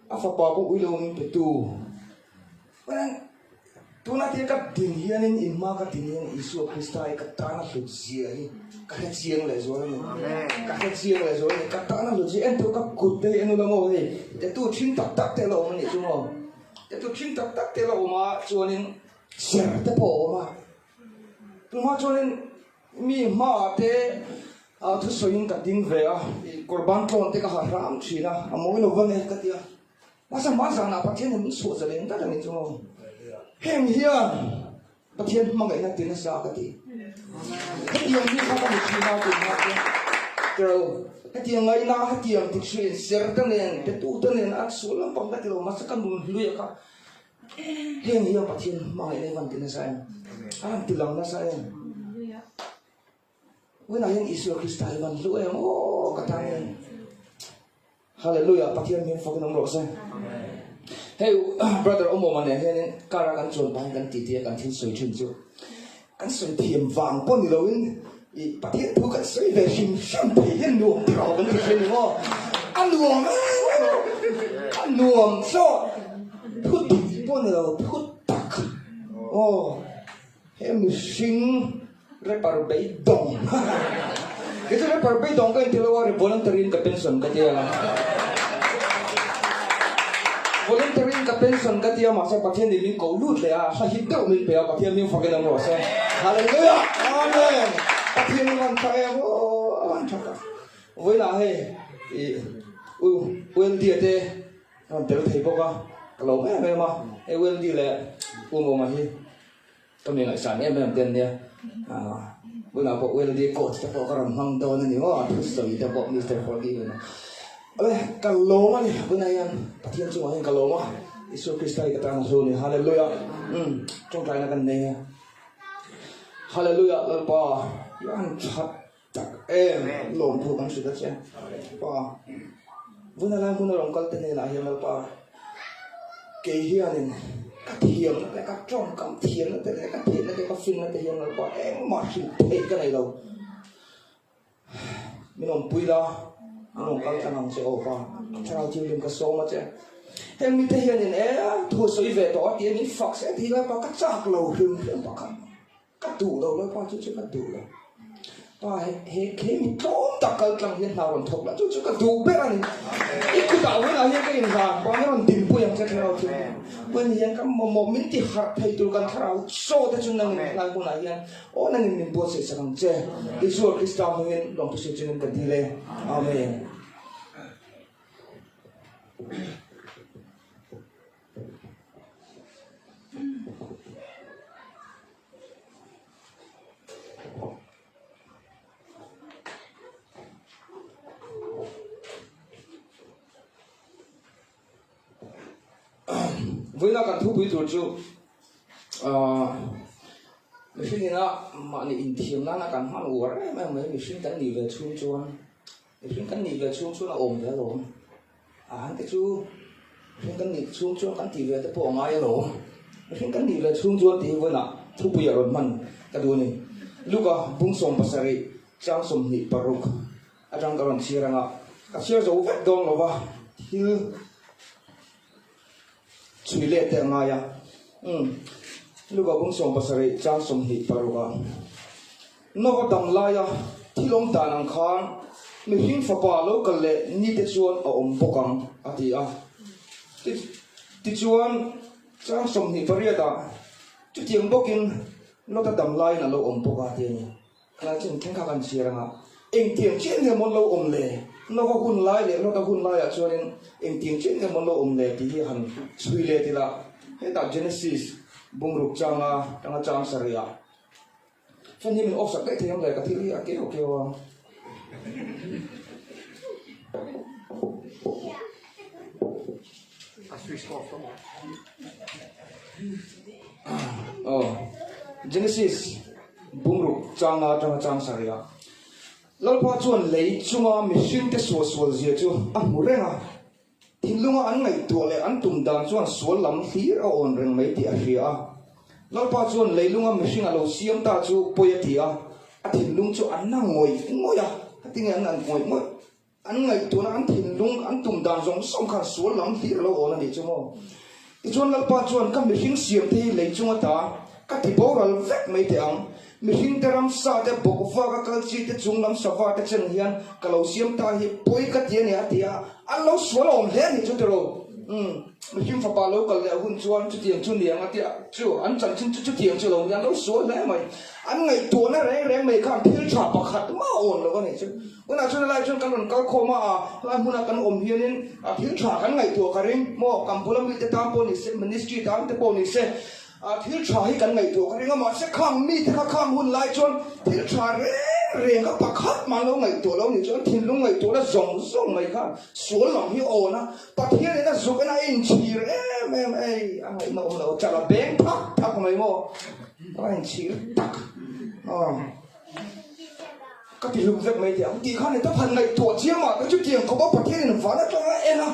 afa pa ko ulong petu parang tuna ti ka dinhian in ma ka dinhian Isu Krista ka tana lutsia hi ka hetziang le zo ni ka hetziang le zo ni ka tana lutsia en to ka kutte enu la mo he te tu thin tak tak te lo ni chu mo te tu thin tak tak te lo ma chuanin ser te po ma tu ma chuanin mi ma te thu soin ka ding ve a korban tlon te ka haram china amoi lo van ka tia masa na pathian min so zalen ta ni chu mo hem hian pathian mangai na tin sa ka ti hetiang ni kha ka ni china tu ma ke hetiang ngai na hetiang ti shin ser ta nen te tu ta nen at so lam pang ka ti lo masa kan mun lu ya ka hem hian pathian mangai na van tin sa an ti lang na sa when I am Isu Krista iban lu em o katang hallelujah pathian min fokin ang rose hey brother omo man hen kara kan chon bang kan ti kan thin soi chun chu kan soi thiam wang pon ni loin i pathian thu kan soi ve him sham pe hen nuam ti ro kan ti hen mo an nuam so phut pon ni lo phut tak oh hem sing repar bay dong itu repar bay dong kan tilawar volunteering ka pension ka dia volunteering ka pension ka dia masa pathian din ko lut le a sa hidau min pe pathian min fagen ang rose hallelujah amen pathian man ta o an thaka voi na he wel dia te an tel thei boka lo me ma e wel di le mo ma hi kami ngai san em ten dia bữa nào bộ quên đi cột cho bộ cái rồng hăng to nên nhiều thứ sợi cho bộ Mr. Forgive này, ơi cả lố mà này bữa nay anh thiên chúa anh cả lố mà Isu Krista cái trang số này hallelujah trong trái là gần này hallelujah lần ba anh chặt chặt em lồng phụ bằng sự thật chứ ba bữa nay làm bữa nào làm cái tên này là hiện lần ba cái hiện này thiền nó cái trong cảm thiền nó cái thiền nó cái phim nó cái hiện nó có em mà sự thế cái này đâu mình làm bùi đó mình làm cái thằng hàng sẽ ổn vào thằng chiêu đừng có số mà chứ em mình thấy hiện này thua soi về đó tiền mình phật sẽ thì là có cắt chạc lầu hương thêm vào cắt tủ đâu nó qua chứ cắt tủ đâu và hệ mình trốn tất cả các hiện nào còn thuộc là chứ cắt tủ biết anh ít cứ bảo với là hiện cái hình dạng bao nhiêu tiền bùi yang sẽ theo chứ when yang kan moment ti har thai tu kan tharau so ta chun nang lang ko na yan o nang min bo se sakam che Isu Krista ngin long se chun kan dile amen với nó cần thu quý tổ chức mình na mà ni in thiam na cần hắn uổng đấy mà mình xin cái gì về chung chuan mình xin cái gì về chung chuan là ổn đấy rồi hắn cái chú xin cái gì chung chuan cái gì về cái bộ ngay rồi mình xin cái gì về chung chuan thì với nó thu quý rồi mình cái đồ này lúc à bung sông pasari trang sông nị paruk trang cái lần chia ra ngà cái chia dấu vết đông rồi va thì chui lệ te nga ya lu ga bung som pasari chang som hi paruga no ga dam la ya thilom ta nang khan mi hin fa pa lo kal le ni te chuan a om bokang ati a ti chuan chang som hi paria da chu tiang bokin no ta dam lai na lo om boka ti ni kana chen theng kha kan sira nga eng tiang chen ne mon lo om le nó có hun lai le nó ta hun lai à cho nên em tiếng chuyện cái món đồ le thì hắn suy le thì là hết tại Genesis bung rục trang trang saria phần như mình ốp sạch đấy thì em lại cái thứ kia kêu Genesis bung rục trang saria lâu qua chuan lấy chunga machine te sual zia chu murenga thilunga an ngai tu le an tum dan chuan sual lam thlir a on reng mai ti a hria lâu qua chuan leilunga machine a lo siam ta chu poya ti a thilung chu an na ngoi a tinga an ngoi anh ngày tuổi anh thìn lung anh tùng đàn giống song khăn số lắm thì lâu ổn là để cho mò chuan lalpa chuan kan mi hing siam the lei chunga ta ka ti boral vek mai te ang mi hing teram sa te bokwa ka kal chi te chunglam sawa te chen hian kalo siam ta hi poi ka ti ne atia an lo swalom he ni chu te ro mi hing fa pa lo kal le hun chuan chu tiang chu niang atia chu an chan chin chu tiang chu lo yan lo swal le mai an ngai to na reng mai khan thil tha pakhat ma on lo ni chu una chu lai chun kan kal khoma a la huna kan om hianin a thil tha kan ngai to ka ring mo kampulam mi te ta po ni se ministry ta te po ni se a thil tha hi kan ngai to ka ring ma se khang mi te kha khang hun lai chun thil tha reng ka pakhat ma lo ngai to lo ni chu thin lu ngai to la zong mai kha sual lam hi ona pathian na zuk na in chi em ai a ngai ma om lo cha la beng thak mai mo anh chỉ tắc các tỷ lục việc mấy tiếng tỷ khăn này tất phần này thua chiếm mà cái chút tiền có bao bạc thiên phá nó cho em à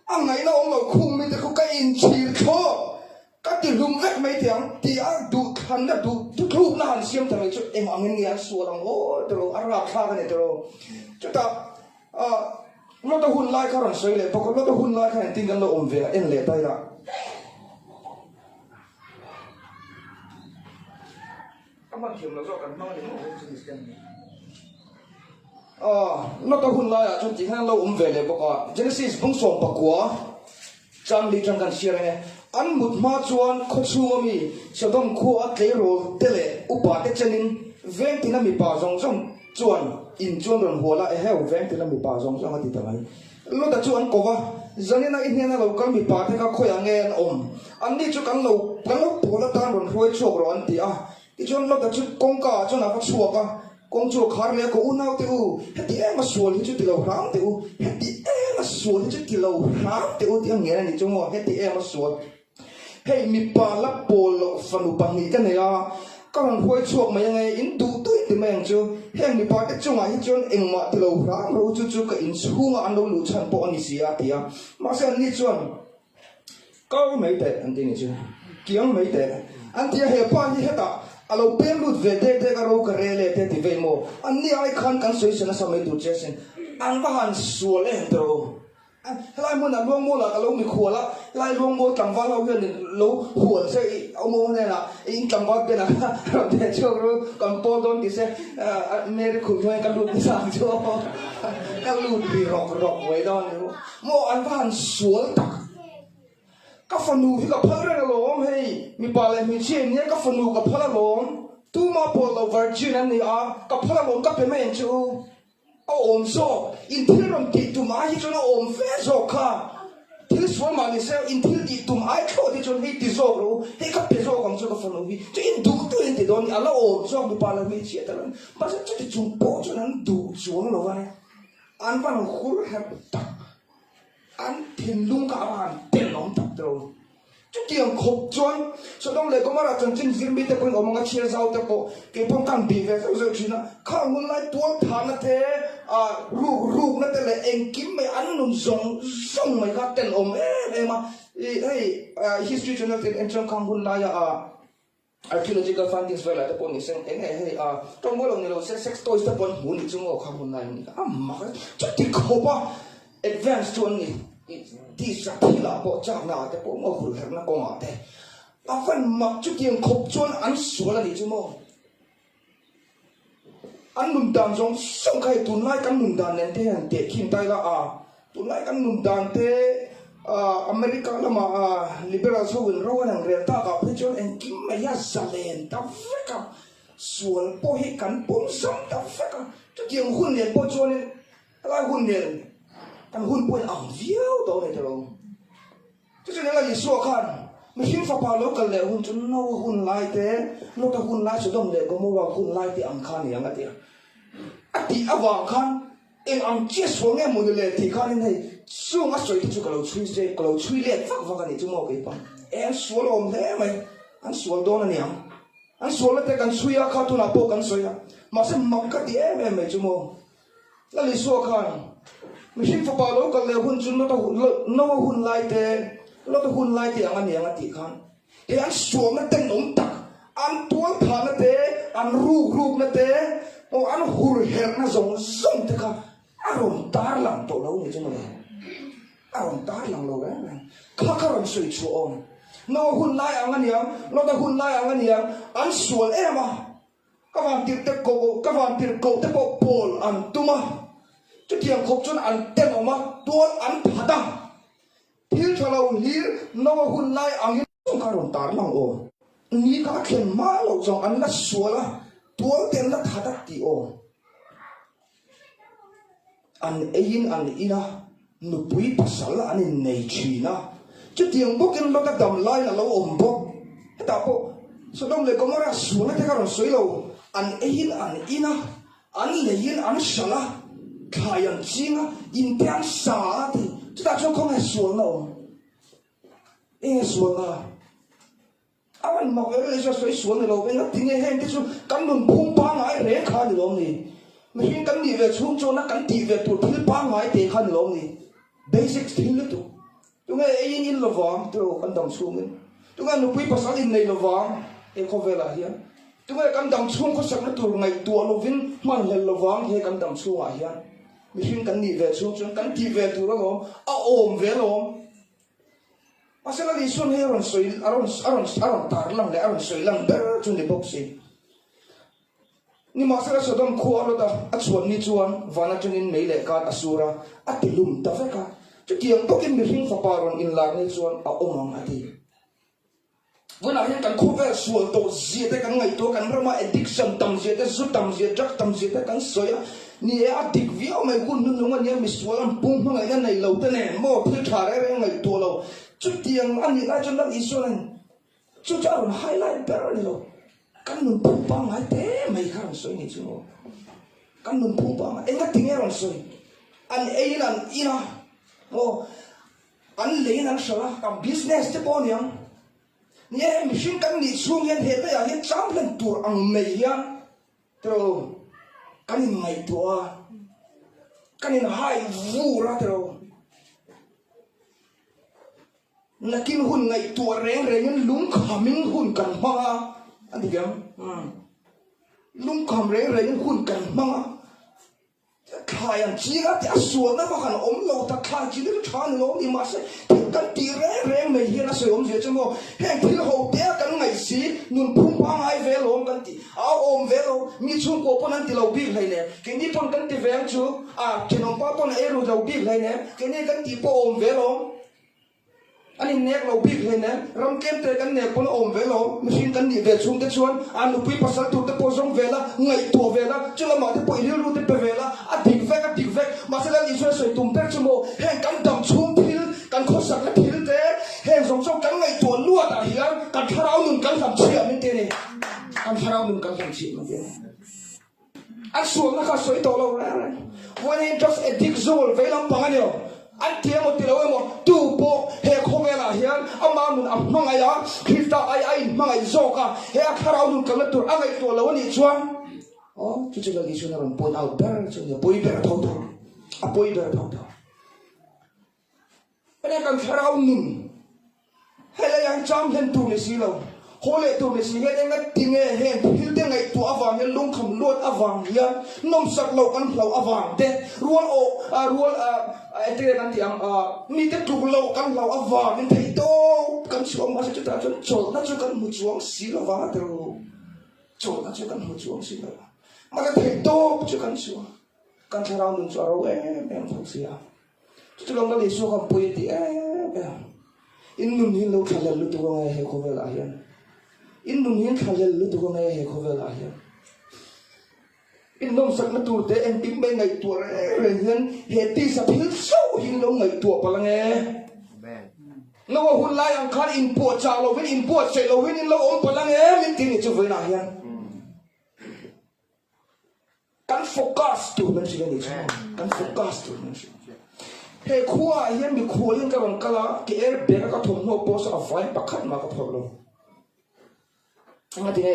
anh ngày nào ông là khung mình thì không cái in chỉ cho các tỷ lục việc mấy tiếng tỷ đủ khăn là đủ lúc nào anh xiêm thằng này chút em anh nghe xua lòng ô rồi anh làm pha cái này rồi chúng ta nó ta hun lại cái lần sấy này, bao nó ta hun lại cái này tin rằng nó ổn về em lệ tay là mà thiếu nó do cần nói đến một cái sự kiện nó ta hun lại à chúng chỉ hàng lâu về lại bọc Genesis bung sòng bạc quá trang lý trang cần xia này anh một ma chuan khó chua mi sau đó khua lấy rồi tele upa cái chân in ven thì nó bị bà rong chuan in chuan rồi hoa lại heo ven thì nó bị bà rong cái gì vậy lúc đó chuan có va giờ này in hiện là lâu cái bị bà thì các khối anh nghe anh đi cho cái lâu bỏ là tan rồi khối chuộc rồi anh thì cái chỗ nó đã chút công cả chỗ nào có chuộc công chuộc khá là có u nào tiêu hết thì em mà xuôi thì chút thì lâu lắm tiêu hết thì em mà xuôi thì chút thì lâu lắm tiêu thì anh nghe này chỗ ngồi hết thì em mà xuôi hey mi pa lắp bồ lộ phần bằng gì cái này các bạn khôi chuộc mà nghe in đủ tuổi thì mình chưa hey mi pa cái chỗ này chỗ em mà thì lâu lắm rồi chút cái in xuống anh đâu lụt chân bộ anh xí thì mà sao anh đi chỗ có mấy tệ anh tin chưa kiếm mấy tệ anh thì hệ pa gì hết alo pem lut ve te ka ro ka rele te ti ve mo an ni ai khan kan soi sana samai tu chesin an va han sual e tro an lai mo na long mo la ka lo mi khuala lai long mo tang va lo hian lo hual se o mo ne la in tang va pe na ro te cho ro kan po don ti se me ri khu thoi ka lut ti sang cho ka lut bi rok we don mo an va han sual tak các phần nụ thì các phần ra lom hay mi bà lại mi chuyện nhé các phần nụ các phần lom tu mà bỏ lâu virgin anh này các phần lom các bên mình chú ôm so in thiên lòng tị tụm ai cho nó ôm phê rồi cả thiên số mà mình sẽ in thiên tị tụm ai cho thì cho hết tị rồi rồi hết các bên rồi còn cho các phần lom vì cho in đủ tuổi in tị đó ni Allah ôm so mi bà lại mi chuyện đó mà sẽ cho tị chúng bỏ cho nó đủ xuống rồi vậy anh vẫn khổ hết anh thiên lung cả bạn tiền lòng tập rồi chút tiền khóc chuan sau đó lại có mà là chân chính diễn biến tới con ông chia rau tới bộ cái phong cảnh bị về rồi chuyện đó không muốn lại tuôn thang thế rù nó thế là em kiếm mấy anh nung song mấy cái tiền ông em mà hey history channel thì em trong không muốn lại archaeological findings về lại tới bộ này xem em hey trong mỗi lần nàyเราsex toys tới bộ muốn đi chung ở không muốn lại mà chút tiền khóc advance chuan nàyที่สักที่ละบอกจากนาแต่ผมเอาหุ่นหันนักกองอาแต่อาฟันมักจุดยังขบชวนอันสวยละนี่จุโมอันนุ่มดานจงส่งใครตุนไล่กันนุ่มดานเนี่ยเตะเตะขิมไตละตุนไล่กันนุ่มดานเตะอเมริกาละมาliberal ชวินเราหนังเรียนตากับพี่จวนเองกิมไม่ยาซาเลนตับเฟกับส่วนพอให้กันปุ่มซ้ำตับเฟกับจุดยังหุ่นเนี่ยพอชวนเนี่ยอะไรหุ่นเนี่ยกันหุ่นป่วยอ่างเดียวตัวเนี่ยจะลงจะเนี่ยเราอยู่สัวขันไม่หิ้งฟ้าผ่าแล้วกันเลยหุ่นจนน้าหุ่นไล่เต้น้าหุ่นไล่สุดดำเลยก็มัวหุ่นไล่ที่อังคารอย่างนั้นเดียวที่อวางขันเองอังเจี๊ยสวงเงี้ยมันเลยที่ขันนี่สู้งัดสวยที่จุกเราช่วยเจเราช่วยเลี้ยงฟังกันนี่จุ่มเอาไปปังเอ็งสวลอมเท่ไหมอันสวลโดนเนี่ยอันสวลแต่กันช่วยข้าตัวน่ะพวกกันช่วยมาเสมักกันที่ไหมจุ่มเอาแล้วเลยสัวขันไม่ใช่ฟ้าโลกันเลยหุ่นจุนเราหุ่นไล่เตะเราหุ่นไล่เตะอันนี้อันที่ขันเดี๋ยวอันสวมนั่นเต็งหนุ่มตักอันตัวฐานนั่นเตะอันรูปนั่นเตะโอ้อันหุ่นเห็นนั่นส่งเตะค่ะ aron tar lang to lo ni chung le aron tar lang lo ra kha kharam sui chu on no hun lai ang aniam no da hun lai ang aniam an sual ema ka van tir te ko ka van tir ko te po pol an tuma chu tiang khop chun an ten oma tual an phada thil thalo lir no hun lai ang chung karon tar lang o ni ka khen ma lo jong an la suala tual ten la thada ti o an ein an ina nu pui pasal an nei china chu tiang bokin lo ka dam lai na lo om bok ta po so dom le komara suana te karon soi lo an ein an ina an lein an shala khayan chinga in pian sa ti chu ta chu khong hai suana o e suana awan ma ve le so soi suana lo ve na tinge hen ti chu kan nun phum pa ngai re kha ni lo ni mhin kan ni ve chung chu na kan ti ve tu thil pa ngai te kha ni lo ni basic thil le tu tunga ein in lovang tu kan dam chungin tunga nu pui pasal in nei lovang e ko vela hian tunga kan dam chung ko sak na tur ngai tu lovin man le lovang he kan dam chung a hian mi hin kan ni ve chung chung kan ti ve tu lo a om ve lo asala li sun he ron soi aron tar lang le aron soi lang ber chung le boxi ni masala sodom kho lo da a chuan ni chuan vana chungin nei le ka asura atilum ta fe ka tiang bokin mi hing faparon in lag ni chuan a omang ati vuna hian kan khover sual to zia te kan ngai to kan rama addiction tam zia te zu tam zia drug tam zia te kan soya ni e addict vi o mai kun nun ngai ni mi sual am pung ngai na nei lo te ne mo phil thare re ngai to lo chu tiang ani la chun lam isuan chu cha ron highlight ber ni lo kan nun pung pa ngai te mai khan soi ni chu kan nun pung pa ma enga tingeron soi an ein an ina oh an lein an shala kam business te pon yang ni em shin kan ni chung yan he ta ya hin cham len tur ang mei yan tro kan in mai to kan in hai vu ra tro nakin hun ngai tu reng reng lung khaming hun kan ma andi gam lung kham reng reng hun kan ma khayan chiga te suana ma kan om lo ta kha chi le than lo ni ma se kan ti re re me hi na se om je chmo he thil ho te kan ngai si nun phum pa ngai ve lo kan ti a om ve lo mi chung ko pon an ti lo bi hlai ne ke ni pon kan ti ve chu a chenom pa pon e ru lo bi hlai ne ke ni kan ti po om ve lo ani nek lo bi hlai ne ram kem te kan nek pon om ve lo mi sin kan ni ve chung te chuan an lu pi pasal tu te po jong ve la ngai to ve la chula ma te po i lu te pe ve la a dik vek ma se la li chue soi tum per chumo he kan dam chung thil kan kho sak la thil te he jong jong kan ngai to lu ta hian kan tharau nun kan sam chi amin te ne kan tharau nun kan sam chi ma te an suam na kha soi to lo ra when he just a dik zol ve lam panganyo an tie mo tilo mo tu po he khomela hian ama mun am mangaya khista ai mangai zoka he tharau nun kan tur angai to lo ni chuan oh chu chu la li chu na ron point out ber chu ya poi ber thau thau a poi ber thau thau ene kan tharau nun hele yang cham hen tu ni si lo hole tu ni si he nga tinge he hil te ngai tu awang he lung kham lot awang ya nom sak lo kan hlau awang te rual ete kan tiang ni te tu lo kan hlau awang ni thei to kan chuang ma se chu ta chol na chu kan mu chuang si lo wa te ro chol na chu kan mu chuang si lo mà cái thầy tốt chứ cần xua cần thằng nào mình xua đâu em không xia chứ lòng nó đi xua không bùi thì em in nun hin lâu khai lu tu con nghe không về lại hiền in nun hin khai lu tu con nghe không về lại hiền in nông sắc nó tu thế em tính bên ngày tuổi rồi hiền hệ ti sắp hiếu sâu hin lâu ngày tuổi pa nghe nó vào hun lai ang khát in bùa trà lâu với in bùa chạy lâu với in lâu ôm pa nghe mình tin chứ với nào hiền kan focus tu nan sila ni kan focus tu nan sila he khuwa hian mi khualin ka ron kala ke er be ka thom no pos a vai pakhat ma ka problem anga de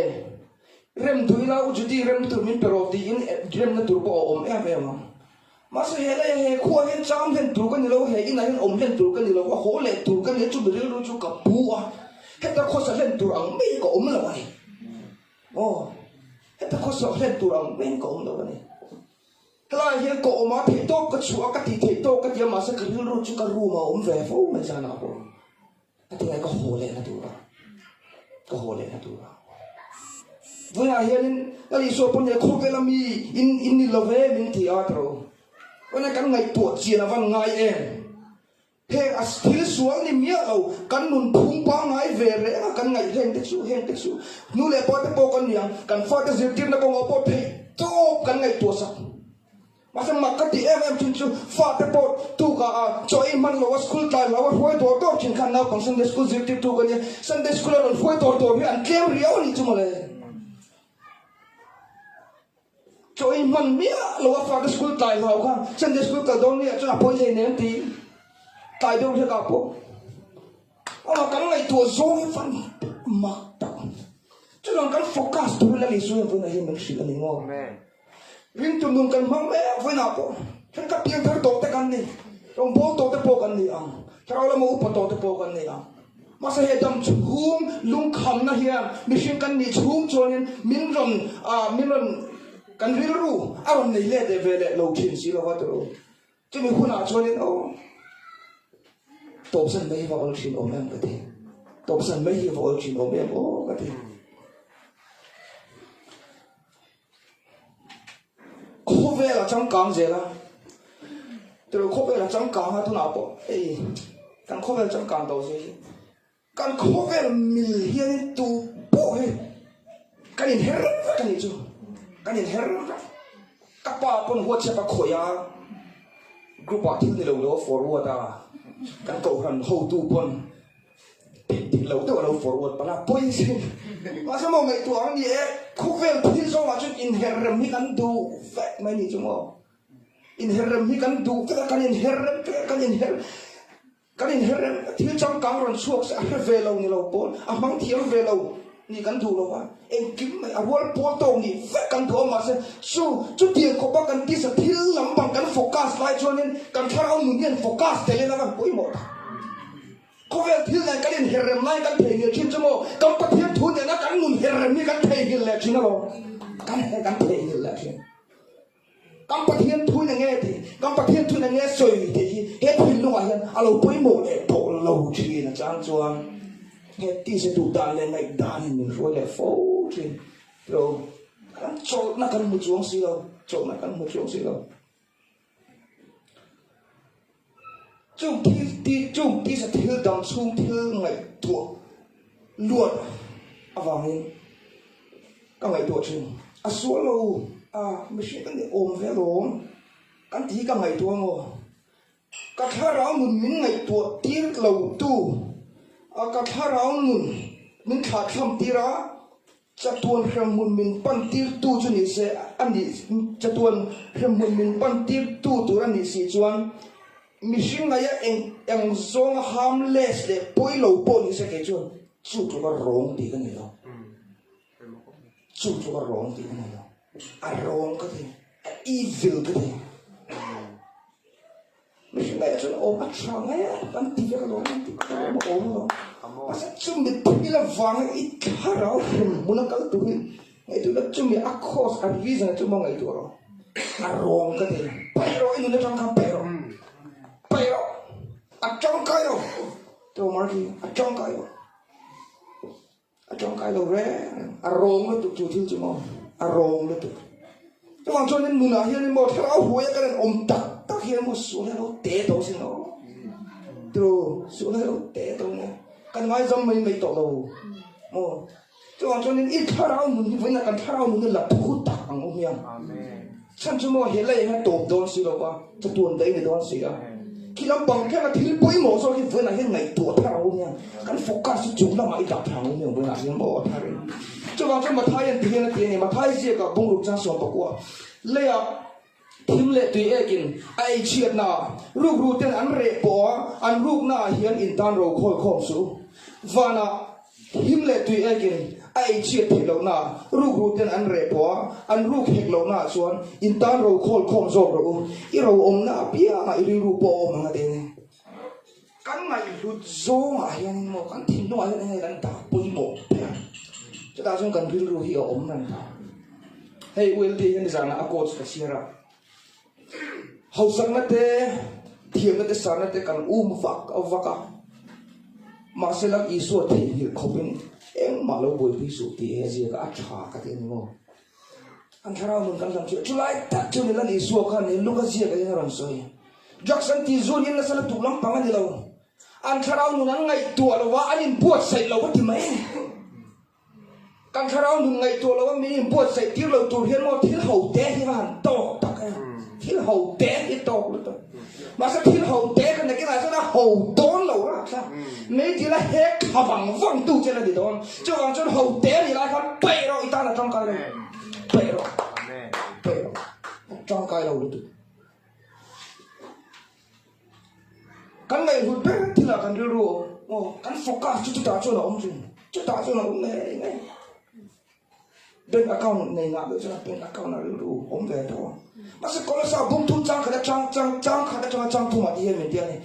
rem duila u judi rem tu min pero di in rem na tur bo om ma so he la he khuwa hen cham hen tur kan lo he in hen om hen tur kan lo ko ho le tur kan le chu bi lu chu ka pu a he ta kho sa hen tur ang me ko om la ni oh ta kho so hen tur ang men ko om lo ni là hiện cổ mà thấy tốt cái chúa cái thì thấy tốt cái gì mà sẽ cái rú chú cái rú mà về phố mình ra nào bộ thì cái hồ lệ là đủ rồi cái hồ lệ là đủ rồi với là hiện cái lý số bọn nhà khô về làm gì in đi lâu về mình thì ở đâu với là cái ngày tuổi chỉ là văn ngày em he astil suang ni mía lâu cái muốn phun bao ngày về đấy cái ngày hẹn tích số nu lệ bỏ cái bộ con nhang cái phơi cái diệt nó còn ở bộ thì tốt cái ngày tuổi sao masa makati em cincu fate pot tu ka choi man lo school time lo foi to chin khan na Sunday school zirti tu ka ni Sunday school lo foi to bi an kem riau ni chumale choi man mi lo fate school time lo ka Sunday school ka dong ni cha poi le nem ti tai dong the ka po ama kan ngai tu zo fan mak ta chulang kan focus tu la li su en na hi man shi ani ngo amen riêng tụi mình cần mang bé với nào bộ chúng ta tiền thằng tổ tế cần đi trong bố tổ tế bộ cần đi ang thằng là một tổ tế bộ cần đi ang mà sẽ hệ tâm chung lung khăm na hiền mình xin cần đi chung cho nên mình rồi cần riêng ru ông này lệ để về lệ lâu chín xí là vậy rồi chứ mình không nào cho nên tổ sân mấy vào xin ôm em cái gì tổ sân mấy vào xin ôm em cái gì khô về là trong cam gì là từ khô về là trong cam hay thế nào bộ ấy càng khô về trong cam đâu gì càng khô về là mình hiện tu bộ ấy cái này hết cái này chứ cái này hết các bà con hoa chế bạc khôi à group party thì lâu đó forward à càng cầu hẳn hậu tu con thì lâu đó lâu forward bà là bôi gì mà sao mà ngày tuổi anh vậy khúc về thì sao mà chút inherent hi kan du vậy mấy gì chúng không inherent hi kan du cái inherent thì trong căng rồi suốt sẽ về lâu như lâu bốn mang thiếu về lâu ni kan du lâu à em kiếm mày world port tông ni vậy kan du mà sẽ su chút tiền của bác kan tí sẽ thiếu lắm bằng kan focus lại cho nên kan thao ông muốn focus để lên nó bối một có vẻ thiếu này cái điện herem này cái thể hiện trên cho mô công tác hiệp thu này nó cắn nguồn herem như cái thể hiện là chính nó cái thể hiện là chính công tác hiệp thu này nghe thì công tác hiệp thu này nghe sôi thì hết hình luôn à alo bối một để tổ lâu chỉ là chán chuan hết tí sẽ tụ đàn lên này đàn mình rồi để phố trên rồi chỗ nó cần một chuông xí đâu chỗ nó cần một chuông xí đâu chung tí sẽ thiếu đầm chung thiếu ngày tuổi luôn vào nên các ngày tuổi chừng số lâu mình sẽ cần để ôm về rồi cái tí các ngày tuổi ngô các thà ráo mình ngày tuổi tiếng lâu tu các thà ráo mình khát thầm tí ra cho tuần xem mình ban tiếng tu cho nên sẽ anh đi cho tuần xem mình ban tiếng tu tu anh đi sẽ chuan mission này em zong harmless để bôi lâu bôi như thế cái chuyện chú cho cái rong thì cái này đâu chú cho cái rong thì cái này đâu rong cái gì evil cái gì mission này cho nó ôm bắt sang ấy ban tí cái đó ban tí cái đó mà ôm nó mà sẽ chung được tí là vàng ít khá ráo muốn nó cái tuổi ngày tuổi nó chung được across and reason cho mọi ngày tuổi rong cái gì pero ini nó trong khám pero pero trong cái đâu tôi nói gì trong cái đâu re rong nó tụt thiếu chứ mà rong nó tụt cho nên cho nên mình là hiện một tháo hối cái này tắc hiện một số nó té đâu xin nó rồi số nó té đâu nè cái mai dâm mình tổ đâu cho nên ít tháo mình với là cái tháo mình là thu tắc bằng ông hiền chẳng cho mà hiện lại hay tổ đâu xin đâu qua cho tuần đấy người đó xin à khi làm bằng cái là thiếu bối mổ rồi thì với là hiện ngày tuổi thao nha cái focus chúng là mãi đạp thao nhiều với là hiện bỏ thao cho mà thay hiện tiền là tiền này mà thay gì cả bung lục trang sòng bạc qua lệ thêm lệ tùy ekin ai chuyện nào rút tiền ăn rẻ bỏ ăn rút na hiện in tan rồi khôi khom số và na thêm lệ tùy ekin ai chuyện thì lâu na rút tiền ăn rẻ bỏ ăn rút hết lâu na xuân in tan rồi khôi khom số rồi yêu na bia ai rút bỏ mà cái này cái này rút gió mà hiện một cái thiên nói cái này đang đạp bơi một chúng ta không cần rút hiểu ống này hey will thì hiện rằng là coach cái gì ra hậu sang nát thế thiềm nát thế san nát thế cần vaka mà sẽ làm Isu thì hiểu không biết em mà lâu bồi Isu thì hay gì cả cha cái thế này mà anh thà mình cần làm chuyện lại tắt cho nên là Isu cái này lúc cái gì cái này làm sao Jackson thì zone yên là sao tụi lắm bằng anh lâu anh thà mình ăn ngày tuổi là vợ anh buốt say lâu thì mấy anh thà mình ngày tuổi là vợ mình buốt say tiếc lâu tuổi hiền mà thiếu hậu té thì hoàn to tắc thiếu hậu té thì to luôn mà sao thiếu hậu té cái này sao nó hậu tốn lâu đó sao mấy thì là hết khả bằng văng tu trên là gì đó chứ còn cho hậu té thì lại còn bể rồi ta là trong cái này bể rồi trong cái lâu được cái này hụt bé thì là cái điều cái focus chú ta cho nó ông chú ta cho nó ông này bên account này ngã được cho bên account nào được ông về thôi mà sẽ có là sao bung thun trang khá trang khá trang thu mà đi hết mình đi này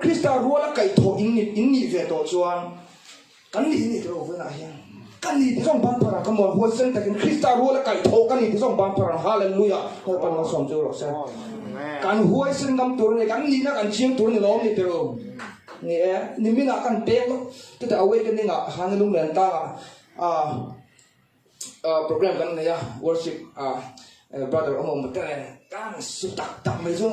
Krista rùa là cái thổ in nhị về tổ chuan cái gì rồi với lại cái gì thì trong ban phật cái món hoa sen tại cái Krista rùa là cái thổ cái gì thì trong ban phật hallelujah thôi ban nó sống chưa rồi sao cái hoa sen năm tuổi này cái gì nó cái chiêm tuổi này nó này rồi nghe nhưng mình là cái bé đó tức là away cái này là hàng lúc này ta program kan ya worship brother ông một cái kan sự tak mấy chứ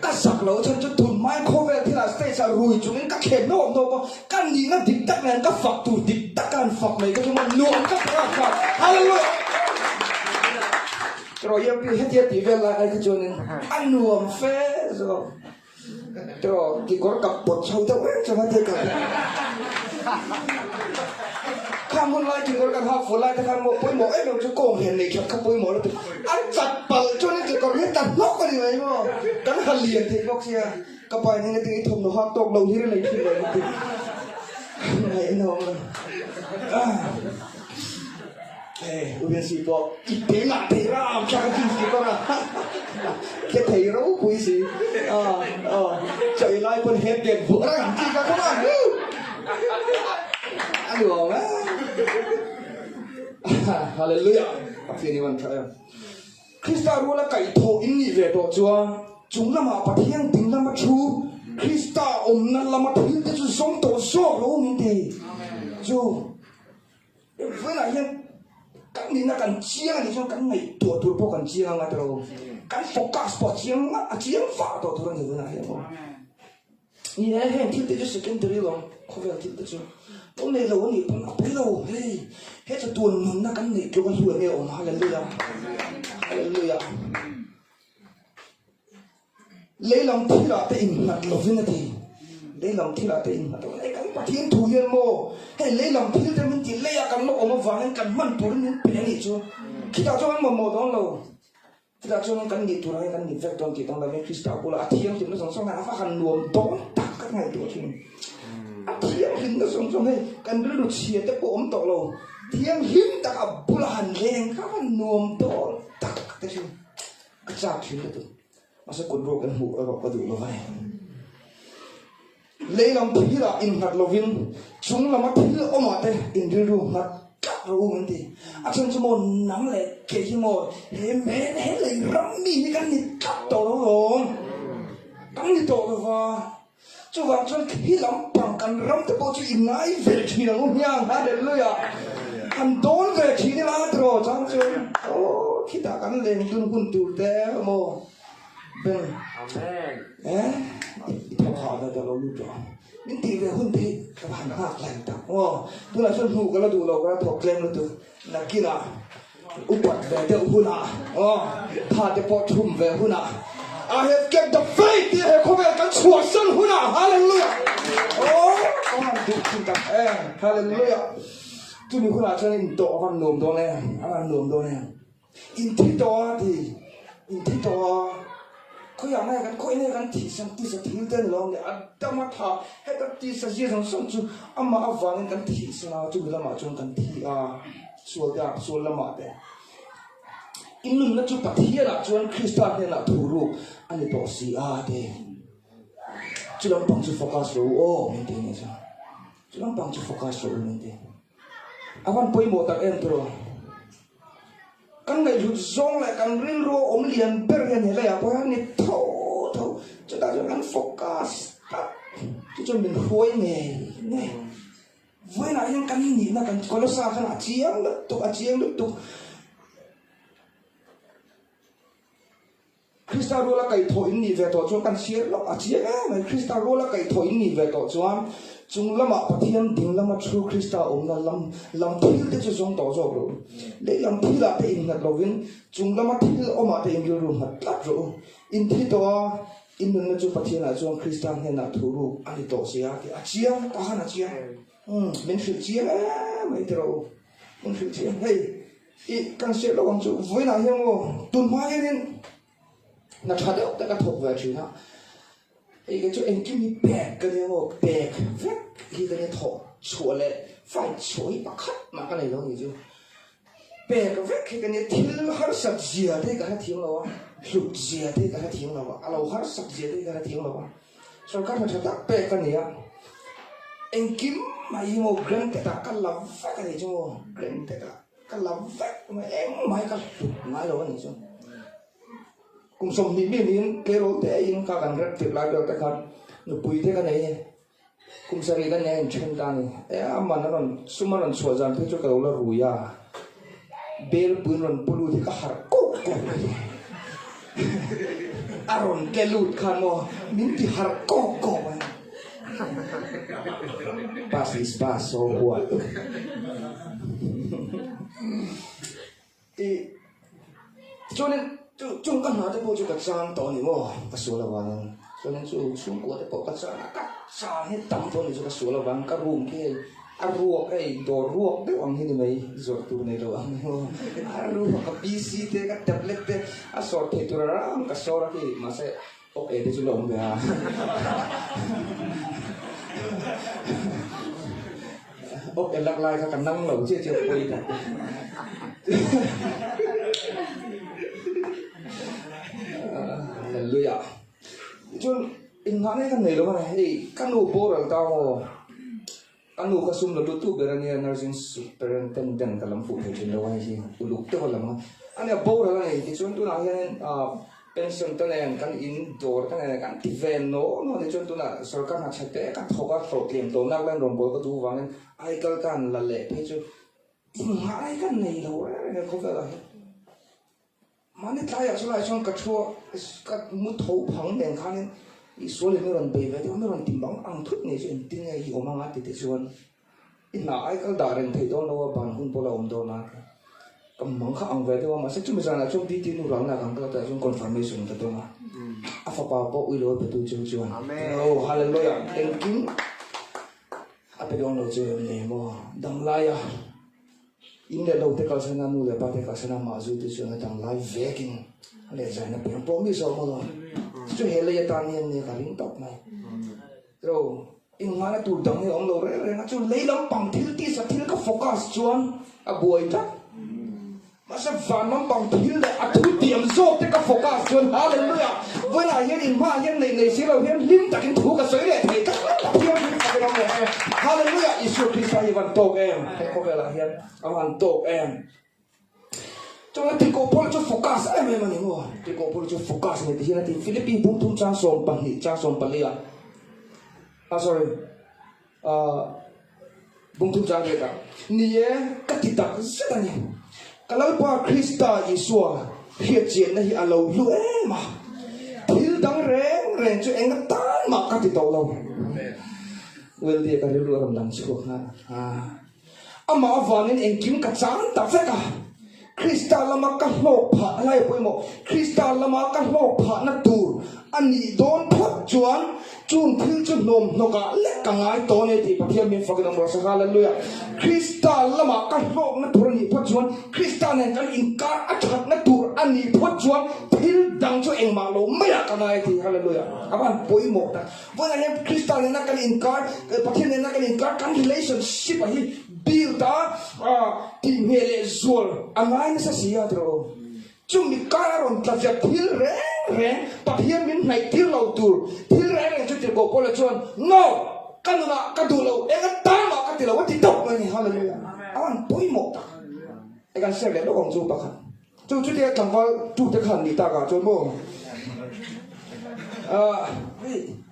các sạc lỗ chân chút thùn mai khô về thì là stage sa rùi chúng nên các khen nó đâu kan gì nó địch tắc này các phật tù địch tắc kan phật này cái chúng mình luôn các phật hallelujah rồi em hết thì về lại cái chỗ này ăn nuông phê rồi rồi thì có cặp bột sâu đâu ấy cho nó thấy cả khám hôn lại thì có cần học phổ lại thì khám một bối mổ ấy đâu chứ cổ hiền này chọn các bối mổ đó thì ăn chặt bờ cho nên chỉ còn hết chặt nóc cái gì vậy mà cắn hạt liền thì bóc xe các bài này thì thùng nó hoa tộc đầu như thế này thì vậy thì này nó uyên sĩ bỏ ít thế là thế ra cho cái gì con à cái thầy rấu quý sĩ chạy lại con hết tiền vỡ ra làm chi cả các bạn ăn được không á hallelujah phiền như vậy trời ơi Krista rùa là cái thổ in nhị về tổ chúa chúng là mà bắt hiên tính là mà chú Krista là mà thiên cái chú sống tổ số luôn như thế chú với lại hiên cái gì là cần chiang thì trong cái ngày tuổi tuổi bao cần chiang là đâu cái focus vào chiang phá tổ thôi như thế này không như thế hiện thiết thì sự kiện từ đây luôn không phải thiết chứ hôm nay lâu này cũng biết đâu hết cho tuần nó cái này kêu con ruồi này ổn hallelujah hallelujah lấy lòng thi là tình mặt lộc viên thì lấy lòng thi là tình mặt lấy cái bát thiên thủ hiền mô hay lấy lòng thi thì mình chỉ lấy cái nó ổn vàng cái mặn tuổi nên bé này chưa khi ta cho anh một đó lâu khi ta cho anh cái gì tuổi này cái gì vẹt toàn chỉ trong là mấy Krista của là thiên thì nó sống sau này nó phát hành luồng tốn tắc các ngày tuổi thì thiên hình nó sống trong này cái nó được chia tới bộ ống tổ lâu thiên hình ta cả bùa hành lên các anh nuông tốn tắc cái gì cái sao chuyện đó thôi mà sẽ cuốn rô cái hũ ở có đủ nó vậy lấy lòng thi là in hạt lô viên chúng là mắt thi là ôm mặt đây in đưa luôn hạt cắt rồi mình thì chân cho môn nắm lại kể cho môn em bé thế lại rắm đi với cái này cắt tổ đó rồi cắn đi tổ rồi và cho vào chân khi lắm bằng cần rắm tới bao nhiêu in ngay về thì là ngôn nhang hallelujah anh đón về thì đi lá rồi chẳng chứ khi ta cắn lên đừng quân tù té mồ bên thằng họ là cho nó lưu trọ những tỷ về hôn thì các bạn học lành tập tôi là xuân hủ cái là đủ lâu cái thuộc lên luôn từ là kia là ung quật về đậu hôn thà để bỏ thùng về hôn I have kept the faith thì không phải cái chùa sân hôn hallelujah có hàng chục chúng ta hallelujah tôi mình hôn cho nên tổ văn nồm đó này ăn nồm đó này in thích đó thì in thích đó cóอย่างไรกันคนนี้กันที่สันติสถิตเดินลงเนี่ยอัตมาท่าให้กันที่สัจจะสมจูอามาอวานกันที่สนาจูละมาจงกันที่ส่วนยากส่วนละมาเดอินนุ่มนั่นจูปะที่ละจวนคริสต์เนี่ยละทูรูอันนี้ตัวสีเดจูลำปังจูโฟกัสรู้มันเดเนี่ยจ้ะจูลำปังจูโฟกัสรู้มันเดอาวันป่วยหมดตักเอ็นตัวก kan ngày lụt zong lại kan ril ro om liền ber hiền hệ lại có anh thâu thâu cho ta cho anh focus cho mình khuấy nghề nghề với lại những căn nhìn là kan có nó sao kan chiang được Krista rola kai thoi ni ve to chuan kan share lo a chia mai Krista rola kai thoi ni ve to chuan chung lama pathian ding lama through Krista om na lam thil te chu zong to zo ro le lam thil a te in na lovin chung lama thil oma te in ru mat lat ro in thi to in nun na chu pathian a chuan Krista he na thuru ani to sia ke a chia ta hana chia min thil chia mai tro min thil chia hey I kan share lo chu voi na hiang o tun ma yen na thà đâu ta thuộc về chuyện đó, cái chỗ anh kim bẹt cái này một bẹt vét khi cái này thọ chua lệ phải chuối bạc khát mà cái này nó gì chứ bẹt cái vét khi cái này thiếu hết sạch dìa thế cái thiếu đâu á lụt dìa thế cái thiếu đâu á alo hết sạch dìa thế cái thiếu đâu á sau các thằng ta bẹt cái này anh kim mà yêu một gần cái làm vét cái này chứ gần cái làm vét mà em mai cái lụt mai đâu này chứ cùng sống đi miền cái lối để in các anh rất tuyệt lại được tất cả nó bùi thế cái này cùng sari cái này chân ta này mà nó còn suma nó xóa dàn thế cho cái đó là rùi à bel bùi nó bulu thì cả hạt cốt aron cái lụt khăn mò mình thì hạt cốt pass is pass so what thì cho nên chúng kan hade po juga san to ni mo kasula wan so nen su sung ko te po ka sa he tam to ni juga kasula wan ka room ke aruok ai do ruok de wang ni mai zor tu nei lo ang aruok ka PC te ka tablet te a sort te tu ra ka sora ki ma se ok e de chu lom be ha ok lak lai ka kan nang lo che che poi ta Hallelujah. Chun ingane kan nei lo kan hey kan u por al tao kan u kasum lo tu berani nursing superintendent kalam fu he lo ai si uluk te kalam ane por la nei chun tu na hian pension to nen kan indoor kan tiven no chun tu na sarkar na chate kan thoka problem to nak lan rom ko tu wang ai kal kan la le he chu ingane kan nei lo ne ko fa Mane taya sulai chong kachua kat muthau phang den khanin I sole me ron be ve me ron timbang ang thut ne chen tin ngai hi omanga ti te chuan ina ai kal daren thei don no ban hun pola om do na kam mang kha ang ve de ma se chu me jana chong ti ti nu rang na kang ka ta chung confirmation ta do ma afa pa po ui lo pe tu chu chuan oh hallelujah thank you ape don lo chu ne mo dam la ya in le lo te ka sana nu le pa te ka sana ma zu tu chu na dang live veking le ja na pe promise so mo chu hele ya tan ni ka ring top mai rồi in ma na tu dang ni om lo re na chu lấy lam pang thil ti sa thil ka focus chuan a buai ta mà sẽ phản nắm bằng thil le a thu tiệm zo te ka focus chuan hallelujah với lại hiện in ma hiện này xí lo hiện lim ta kin thu ka soi le thei ka hiam ni ka dong le hallelujah Isu Christ ai van tok em ko ve la hian avan tok em cho nên thì cô Paul cho focus em mà những người thì cô Paul cho focus này thì hiện tại Philippines bung thung trang som bằng hit trang som bali à sorry bung thung trang cái nia cái thịt đặc rất là nhiều cái lâu qua Christa Isu hiện diện này alo lu em mà thiếu đắng rèn cho em cái tan mà cái thịt tàu lâu well dia kan lu ram dang chu ha ama awangin engkim ka chang ta feka Krista lama ka hlok pha lai poimo Krista lama ka hlok pha na tur ani don phot chuan chun thil chu nom noka le ka ngai to ne ti pathiam min fakam ro sa hallelujah Krista lama ka hlok na tur ni phot chuan Krista ne kan inkar athat na tur ani phot chuan thil dang chu eng ma lo maya ka ngai ti hallelujah aban poimo ta wala ne Krista ne na kan inkar pathiam ne na kan inkar kan relationship hi build ti mele zol angai na sa siya tro chung mi karon ta ja thil re pathiam min nai thil lo tur thil re chu ti ko pole chuan no kanuna ka du lo e ka ta ma ka ti lo ti tok ni hallelujah awan poimo ta e kan se le lo kong chu pa khan chú tiệt thằng con chú tiệt hẳn đi ta cả cho mô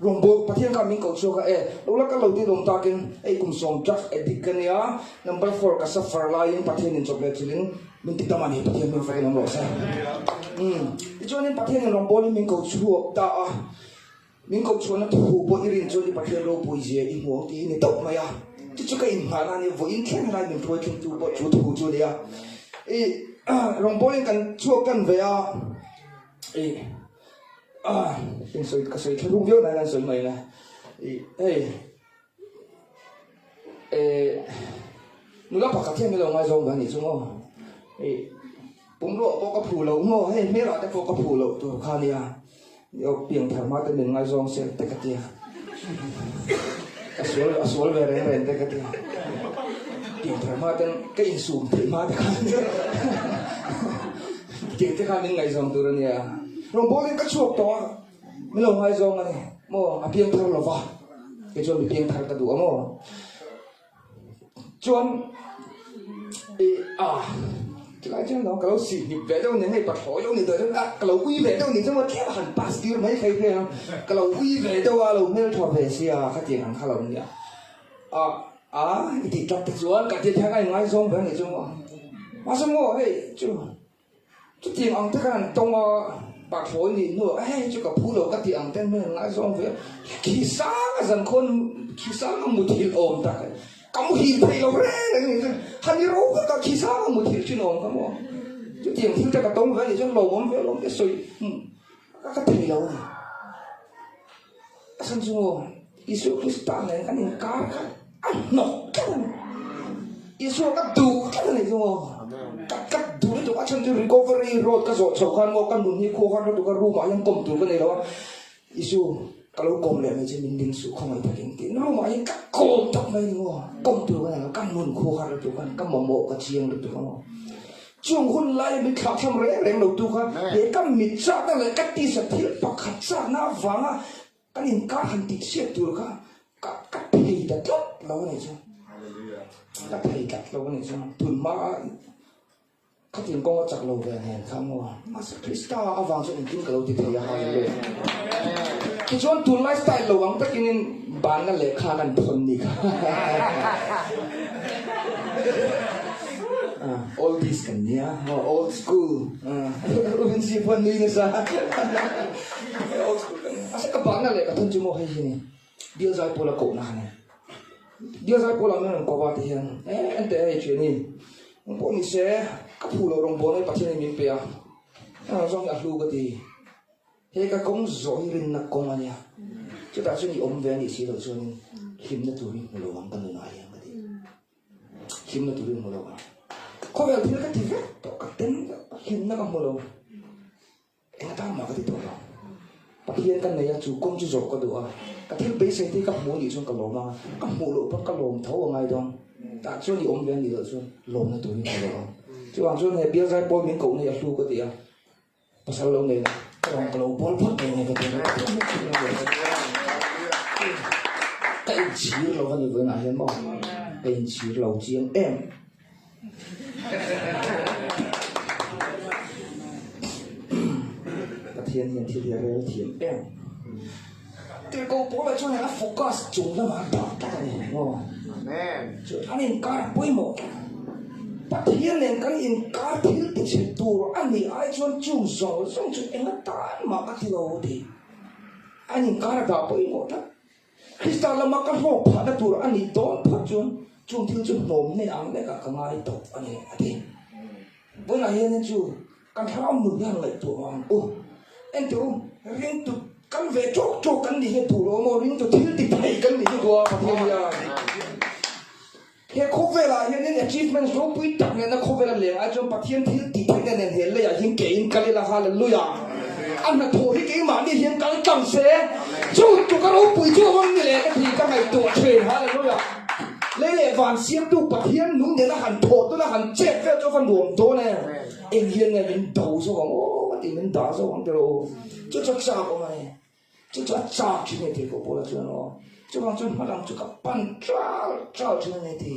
rồng bộ phát hiện mình cầu số cái lúc đó các lâu đi rồng ta kinh cùng sòng chắc đi cái này number 4 cái safar line phát hiện trong cái chuyện mình thích làm gì phát hiện mình phải làm rõ sao cho nên phát hiện rồng bộ mình cầu số ta mình cầu số nó thu bộ irin cho đi phát hiện rồng bộ gì đi mua thì này tốt mà ya chứ cái in mà này với in khen này mình thôi khen thu bộ chú thu cho đi rồng bộ mình cần số cần về cái sợi cái rung viết này là sợi mày này nó lắp vào các thiên cái lồng ngoài rồng và nhỉ chung không bún lộ có phủ lẩu ngô hay mấy loại cái có phủ lẩu tụi khăn đi yêu biển thảo mát bên ngoài rồng sẽ tay cái tia asol về đấy tay cái tia biển thảo mát cái in sùm thảo mát cái khăn bên ngoài rồng tụi nó nhỉ rồng bố lên các chuột đó mới lồng hai rồng này mò biếng thằng là vào cái chuột bị biếng thằng ta đủ mò chuột cái lại chứ nó cái lâu xỉ nhịp vẽ đâu những ngày bật khó đâu những đời đó cái lâu quy vẽ đâu những cái mà kéo hẳn pass kia mấy cái kia cái lâu quy vẽ đâu lâu mấy thọ về xia cái tiền hàng khá lâu nhỉ cái trọc cái chuột cái tiền thằng này ngay rồng vẽ này chứ mà sao mò chứ tiền ông tất cả trong bạc phối thì nữa chứ cả phú đầu các tiền tên mình lại xong vậy khi sáng dần khôn khi sáng một thịt ôm ta có một thịt thầy lâu đấy hắn đi rốt cả khi sáng một thịt chuyên ôm các mỏ chứ tiền thiếu cho cả tông vậy thì cho lầu ôm vậy lắm cái sôi các thầy lâu này sân chung Isu Kristus này cái này cá nó cái này Isu các tù cái này chung các tù itu kan sendiri recovery road ka so kan mo kan bunyi ko kan tu ka rumah yang kom tu kan lo isu kalau kom le macam mending su không ai pakai tin rumah yang ka kom tak mai ngo kom tu kan mun ko kan tu kan mo ka chiang tu kan chung hun lai mi khak tham re reng lo tu kan ye kam mi cha na le ka ti sa thil pakhat sa na wanga kan in ka han ti se tu ka thei da tlop lo ni chu ka thei kat lo ni chu thun ma các tiền công chặt lâu về hèn khăm mua, mà Krista avang cho những cái lâu thì thấy hayเลยที่ชวนทุนไลฟ์สไตล์ระวังตะกินบ้านนั่นแหละข้านั่นทนนี่ค่ะ all this กันเนี่ย old school รุ่นสิพันนี่นะซะ old school อาศัยกับบ้านนั่นแหละกับทุนจุโมให้ที่นี่เดี๋ยวใจพอละโกนะเนี่ยเดี๋ยวใจพอละไม่ต้องกบว่าที่เห็นอันแต่ไอ้ช่วงนี้พวกนี้เสียกับผู้เราลงบนในประเทศนี้มีเปียเราต้องอยากรู้ก็ดีเฮ้ยก็คงสอยรินนักกงอันเนี้ยจะแต่ช่วงนี้อมเวียนอีกสิเราช่วงคิมนัตุรินมาลงกันเลยนะยังก็ดีคิมนัตุรินมาลงเขาแบบที่เราที่เว้ยตกกันเต็มคิมนักก็มาลงเอ็งตามมาก็ที่ตัวเราประเทศกันเนี่ยจู่กงจู่จบก็ดูอ่ะกระเทียมเบสที่กับหมูนี่ช่วงกับลมมากับหมูหลุดกับลมเท่าไงตอนแต่ช่วงนี้อมเวียนนี่เราช่วงลมนัตุรินมาลงchứ bằng số này biết ra bom miếng cũ này là lu cái gì à? Pas lâu này, kalau bom phát này cái gì cái chỉ lâu hơn nhiều với nào hết không? Cái chỉ lâu chiên em. Cái thiên là thiên em. Cái câu bố là cho này là focus chúng nó mà đọc cái này đúng không? Chứ anh em cả bôi một bắt hiền nên cái in cá thiếu thì sẽ tu anh thì ai chọn chủ giàu xong chuyện em tán mà cái thiếu thì anh in cá đã bấy một đó khi ta làm cái hộp phá đã tu anh thì đón phát chọn thiếu chọn nôm này ăn đấy cả cái ngày tốt anh thì bữa nay hiền chú cái tháo mực hàng lại tu hoàng em tu riêng tu cái về chốt cái gì tu rồi mà riêng tu thiếu thì thấy cái gì tu à phát hiện ra he khóc về là hiện nay achievement số quý đặc nên nó khóc về là liền ai trong bậc thiên thiếu tỷ thành nên hiện là hiện kỹ cái là hallelujah anh là thổi cái mà đi hiện cái tầng xe chú tụi các ông bùi chú không như lẽ cái thì các ngày tuổi truyền hallelujah lấy lẽ vàng xiêm tụ bậc thiên đúng để nó hẳn thổ tôi là hẳn chết về cho phần buồn tôi này em hiện ngày mình đầu số không ô thì mình đá số không đâu chú cho sao không này chú cho sao chuyện này thì có bố là chuyện nó chứ bằng chuyện mà làm cho các bạn trao chuyện này thì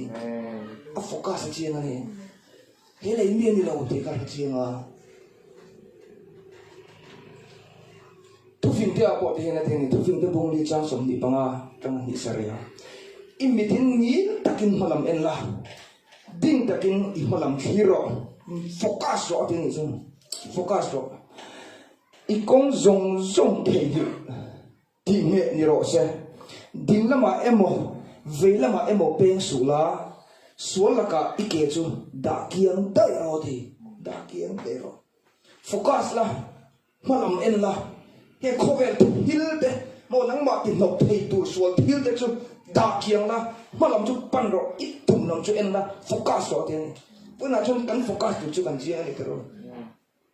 focus chuyện này thế là miền đi đâu thì các chuyện à thu phim thế apa thế này thế này thu phim thế bung đi trang sống đi banga trang đi Syria imitin ni takin malam en la ding takin malam hero focus ro thế này xong focus ro ikong zong thế đi đi nghe ni ro se ding lama emo ve lama emo peng sula suala ka ike chu da kiang dai ro thì da kiang dai ro focus la malam en la he khovel hil de mo nang ma tin nok thei tu sual hil de chu da kiang la malam chu pan ro it tum nam chu en la focus ro te puna chon kan focus tu chu kan ji ani karo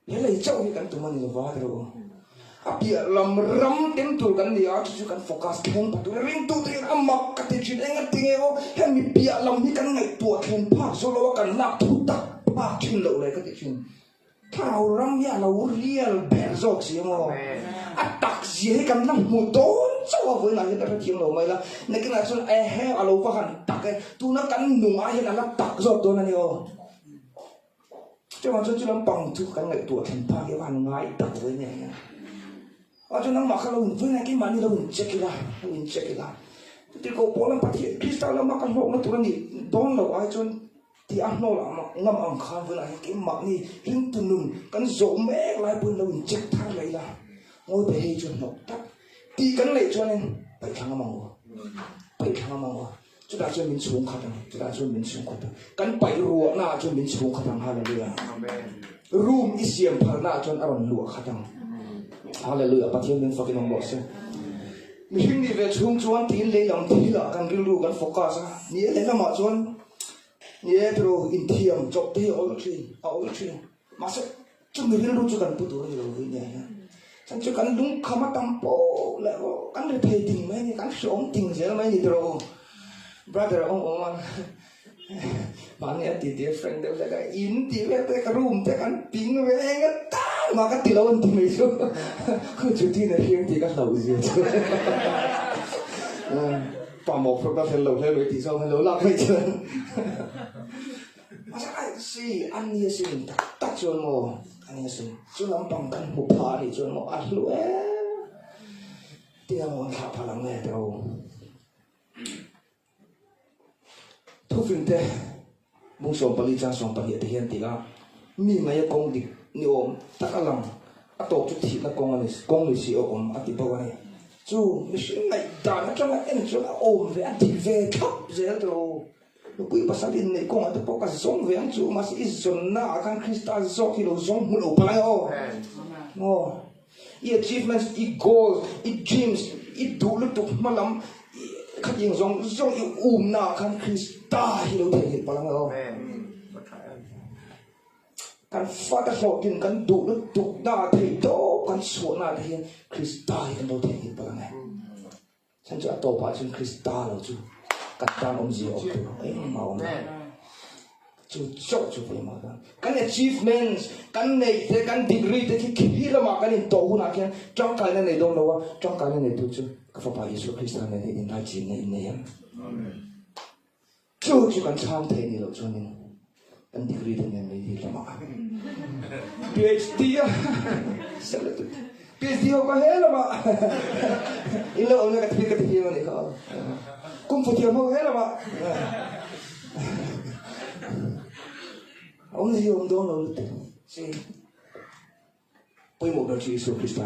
he lai chau hi kan tu man lo wa ro apia lam ram tem tu kan dia chu kan focus thong tu ring tu te amak ka te chin enga tinge o he mi pia lam hi kan ngai tu thlen pa so lo kan nak tu tak pa chin lo le ka te chin thao ram ya lo real ber zok si mo atak gì cầm năm một tốn sao với người ta kiếm đầu mày là này cái này xuân he alo phát hành tắc cái tu nó cắn nung ai là tắc rồi tôi này ô cho mà cho làm bằng tu cắn ngày tuổi thành pha cái bàn ngay tắc với này ở cho nó mặc cái lồng với này cái màn đi đâu check it out thì cô bỏ làm phát hiện Kristal là mặc cái lồng nó tụi nó đi đón đầu ai cho thì ăn nó là ngâm ăn khăn với lại cái mặc đi hình tu nung cắn rỗ mẹ lại buồn lâu check thang lại là ngồi về hay cho nó tắt đi cắn lại cho nên bảy tháng mong chúng ta cho mình xuống khát cắn bảy ruộng na cho mình xuống khát hallelujah room isiam phật na cho aron lụa khát hallelujah bắt thiên mình phật cái mong xem mình đi về xuống chuan tin lấy lòng tin là căn cái lu căn focus nhớ lấy làm mà chuan nhớ rồi in thiam chọc thế all tree mà sẽ chúng mình lu cho căn bút đồ rồi với nhỉ chẳng cho căn đúng không mất tâm bộ lại căn được thầy tình mấy căn sống tình gì mấy gì rồi brother ông bạn nghe thì friend đâu là cái in thì về cái room thì căn ping về cái ta mà cái tilo anh thì mấy số cứ chú thì này riêng thì cái đầu gì chứ bà một phần ba phần lẩu theo lối thì sao lẩu lạc vậy chứ mà sao cái gì ăn như gì tắt cho nó anh nghe xem chú làm bằng căn một phá thì cho nó ăn luôn thì nó thả phá lắm nghe đâu thu phim thế mong sống bali trang sống bali thì hiện thì là mi mà công đi nhiều tất cả lòng à tổ chức thì là công người sĩ ôm à thì bao này chú mình sẽ ngày ta nó trong anh cho nó ôm về anh thì về thấp dễ đâu lúc bây giờ đi này công anh thì bao cái giống về anh chú mà sẽ dồn na cái Kristal dọc thì nó giống một ổ palai ô achievements goals dreams đủ lúc mà làm khát vọng giống na cái Kristal thì nó thể hiện palai ô kan fata hokin kan du lu na thei to kan so na the Kristal kan do thei pa ngai chan cha to pa chin Kristal lo chu kan tan om ji ok ai ma om chu pe ma kan achievements kan nei the kan degree the ki la ma kan in to na kyan trong kai na nei dong lo wa trong kai na nei tu chu ka fa pa Yesu Kristal na nei in na chi nei nei yan chu kan chang thei ni lo chu ni kan degree the nei di la ma PhD PhD ko hela ba ilo ona ka tipi ni ko kung fu tiamo hela ba ông gì ông đó là gì bôi một đợt chỉ Giêsu Christ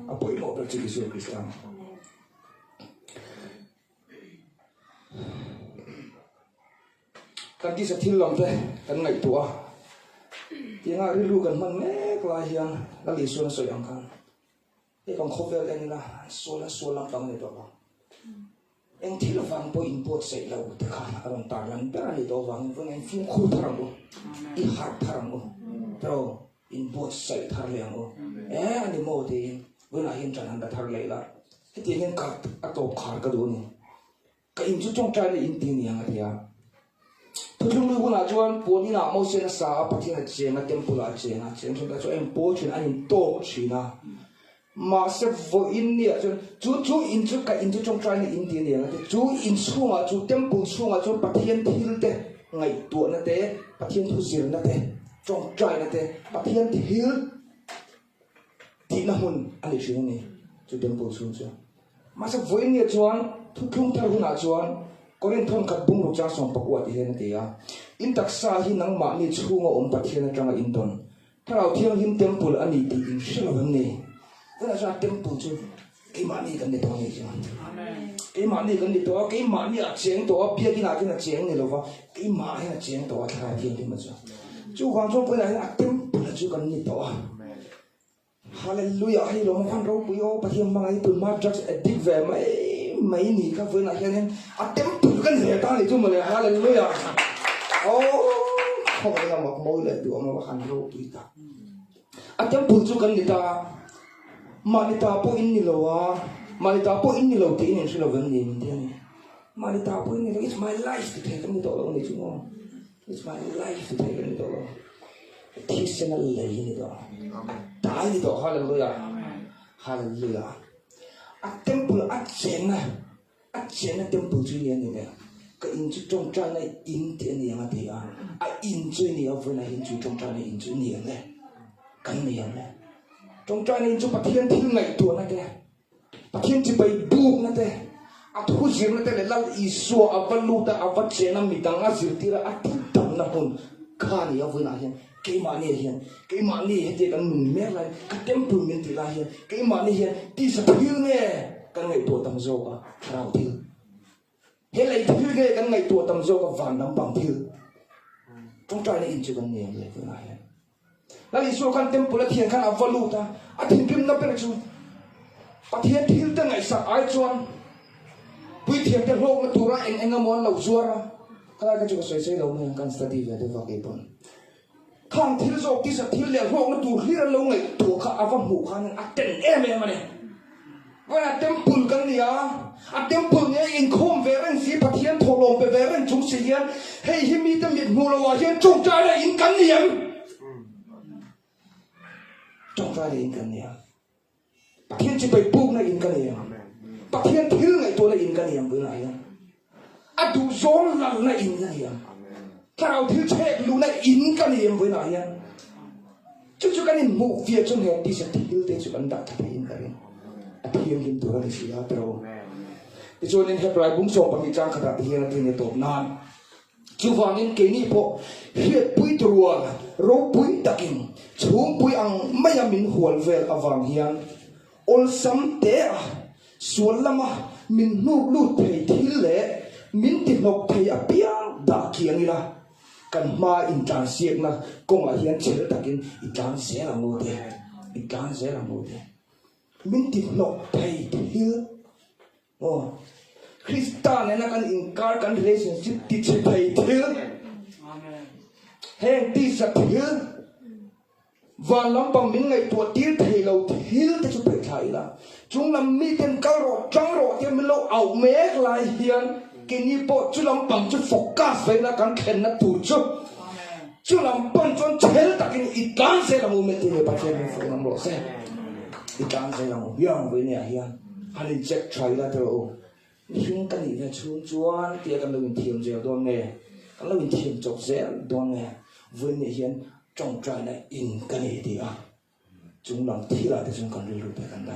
à bôi một đợt chỉ Giêsu Christ kan di sathil lam te kan ngai tua tinga ri lu kan man mek la hian la li suan so yang kan e kan khovel en la so lam tang ni to ba en thil wang po in pot sei lo te kha aron tar lan per ni to wang veng en fum khu tharang bo I har tharang bo pro in pot sei thar le ngo ani mo te vena hin chan han da thar le la ti hen ka atop khar ka do ni ka in chu chong trai le in ti ni ang atia tôi chung lui na chuan po ni na mo se na sa pathi na che na tempula che na chen chung da chu em po chin an to chi na ma se vo in ni chu in chu ka in chu chong trai ni in ti ni na chu in chunga chu temple chunga chu pathian thil te ngai tu na te pathian thu sir na te chong trai na te pathian thil ti ti na hun ani thing ni chu temple chu chu masa voi ni chuan thu khung thar huna chuan korin thon khat bung ru cha som pakwa ti hen te ya in taksa hi nang ma ni chunga om pathian atanga indon tharau thiang him temple ani ti in shelawan ni wana sa temple chu ke ma ni kan ni to ni chuan cái mà này cần đi to cái mà này chén to bia cái nào cái là chén này đâu vậy cái mà này là chén to thay thiên thì mà sao chú hoàng trong cái này là tem là chú cần đi to hallelujah hay lòng phan rau bùi ô bắt hiểm mang ấy tụi ma drugs addict về mấy nỉ các với này nên tem cần gì ta thì chú mà này hallelujah không phải là một môi lại tụi mà phan rau bùi ta tem chú cần đi ta mà đi ta po in đi lâu Malita po in nilaw tiin yung sila van din din. Malita po in nilaw. It's my life to take nito lang nito mo. It's my life to take nito lang. Tisa na lay nito. Dahil nito, hallelujah. Hallelujah. At temple at sena temple juya nila. Ka inju trong cha na inti niya nga tiya. A inju niya for na inju trong cha na inju niya ne. Kan niya ne. Trong cha na inju patihan til ngay tuwa na kaya. Pathian chỉ bay buộc na te, thu diêm na te le lal iso avalu ta avat chena mitang azir tira atidam na pun khani avun ahian, cái mani hian te kan nun mer lai, ka temple min ti la hian, cái mani hian ti sa thil nge kan ngai to tam zo ka rau thil, he lai thil nge kan ngai to tam zo ka van nam bang thil, trong trai na in chu kan niệm le vun ahian, lal iso kan temple thian kan avalu ta, atin kim na per chu Pathian thil ta ngai sak ai chuan pui thiam te hlok na tura eng amon lo zuara kala ka chu soi lo men kan study ve de vak epon khang thil zo ti sa thil le hlok na tur hlir lo ngai tu kha avam hu khan aten em mane wana temple kan nia a temple ne in khom ve ren si pathian tholom pe ve ren chung si hian hei hi mi ta mit mu lo wa hian chung trai la in kan niam chung trai la in kan niam Pathian chỉ bay buộc na in cái này, Pathian thiếu ngày tôi là in cái này bữa nay, đủ gió lần na in cái này, thảo thiếu chết luôn na in cái này bữa nay, chú cái này một việc trong hệ đi sẽ thiếu thế chú anh đặt cái in cái này, Pathian kim tôi là gì đó đâu, thì cho nên hết lại bung sông bằng cái trang khát Pathian thì này tốt nan, chú vàng nên cái này bộ hết bụi trùa, râu bụi takin, chúng bụi ăn mấy em mình hual về avang hian ol sam te sual lama min nu lu thei thil le min ti nok thei apiang da kiang ila kan ma in tan siek na kong a hian chel takin i tan se la mu de min ti nok thei thil Christian na kan inkar kan relationship ti thei thil heng ti sa thil và lắm bằng những ngày tuổi tiết thì lâu thiếu cái chút phải thấy là chúng làm mi tiền cao rồi trắng rồi thì mình lâu ảo mé lại hiền cái như bộ chú làm bằng chú focus vậy là càng khen nó tụt chú làm bằng cho chết ta cái ít cán sẽ là một mình thì bắt chơi mình phải làm rõ xem ít cán sẽ là một yang với nhà hiền hay là check try là thôi nhưng cái này là chuan thì cái mình thiền dẻo đoan nghề cái mình thiền chọc dẻo đoan nghề với nhà hiền trong trai này in cái này thì chúng làm thi lại thì chúng cần lưu được cái căn đó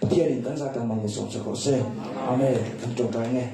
Pathian in kan sa ta mang song sa ko se amen kan trong trai nghe